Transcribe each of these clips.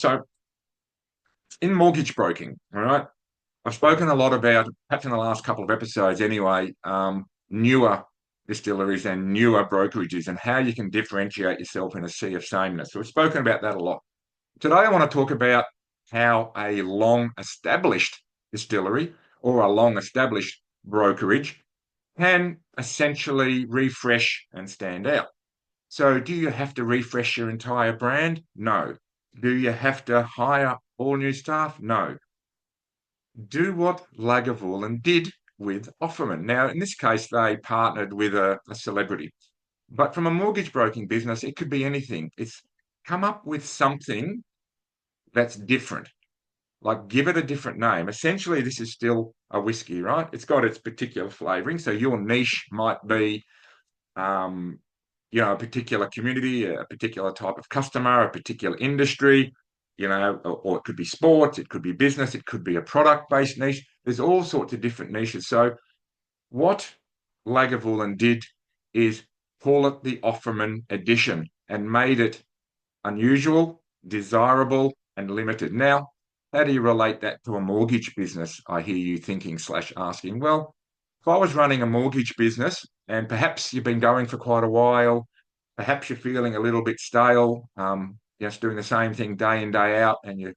So in mortgage broking, all right, I've spoken a lot about, perhaps in the last couple of episodes anyway, newer distilleries and newer brokerages and how you can differentiate yourself in a sea of sameness. So we've spoken about that a lot. Today, I want to talk about how a long established distillery or a long established brokerage can essentially refresh and stand out. So, do you have to refresh your entire brand? No. Do you have to hire all new staff? No. Do what Lagavulin did with Offerman. Now, in this case, they partnered with a celebrity. But from a mortgage broking business, it could be anything. It's come up with something that's different. Like give it a different name. Essentially, this is still a whiskey, right? It's got its particular flavoring. So your niche might be, um, a particular community, a particular type of customer, a particular industry, or it could be sports, it could be business, it could be a product-based niche. There's all sorts of different niches. So what Lagavulin did is call it the Offerman edition and made it unusual, desirable, and limited. Now, how do you relate that to a mortgage business? I hear you thinking slash asking. Well, if I was running a mortgage business and perhaps you've been going for quite a while, perhaps you're feeling a little bit stale, just doing the same thing day in, day out, and you're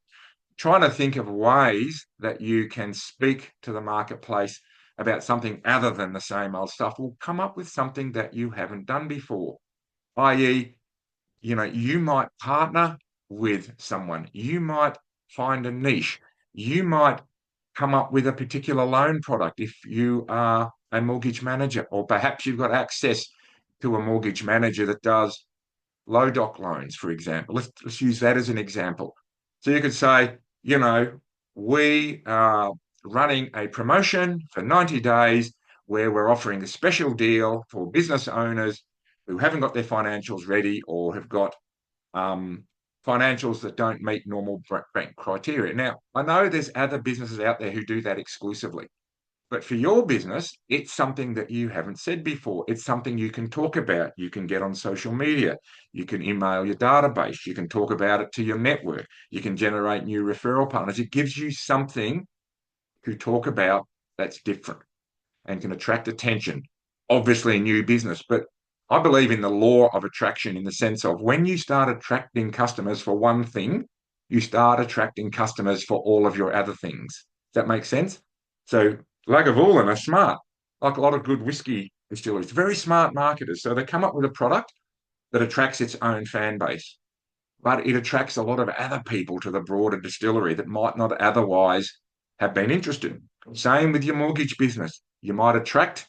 trying to think of ways that you can speak to the marketplace about something other than the same old stuff, will come up with something that you haven't done before, i.e., you might partner with someone, you might find a niche, you might come up with a particular loan product if you are a mortgage manager, or perhaps you've got access to a mortgage manager that does low doc loans, for example. Let's use that as an example. So you could say, we are running a promotion for 90 days where we're offering a special deal for business owners who haven't got their financials ready or have got um, financials that don't meet normal bank criteria. Now, I know there's other businesses out there who do that exclusively, but for your business, it's something that you haven't said before. It's something you can talk about. You can get on social media. You can email your database. You can talk about it to your network. You can generate new referral partners. It gives you something to talk about that's different and can attract attention. Obviously, a new business, but I believe in the law of attraction in the sense of when you start attracting customers for one thing, you start attracting customers for all of your other things. Does that make sense? So Lagavulin are smart, like a lot of good whiskey distilleries, very smart marketers. So they come up with a product that attracts its own fan base, but it attracts a lot of other people to the broader distillery that might not otherwise have been interested. Same with your mortgage business. You might attract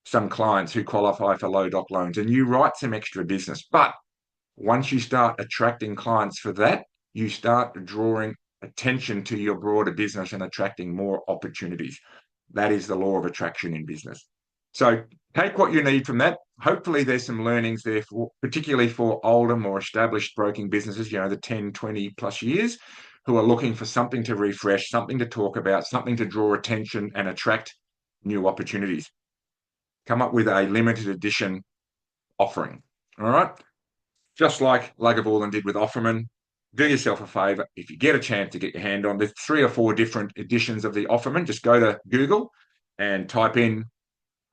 some clients who qualify for low doc loans and you write some extra business. But once you start attracting clients for that, you start drawing attention to your broader business and attracting more opportunities. That is the law of attraction in business. So take what you need from that. Hopefully there's some learnings there, particularly for older, more established broking businesses, the 10, 20 plus years, who are looking for something to refresh, something to talk about, something to draw attention and attract new opportunities. Come up with a limited edition offering. All right. Just like Lagavulin did with Offerman, do yourself a favor. If you get a chance to get your hand on, there's 3 or 4 different editions of the Offerman. Just go to Google and type in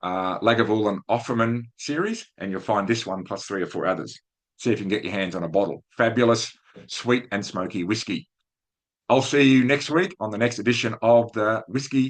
Lagavulin Offerman series, and you'll find this one plus 3 or 4 others. See if you can get your hands on a bottle. Fabulous, sweet and smoky whiskey. I'll see you next week on the next edition of the Whiskey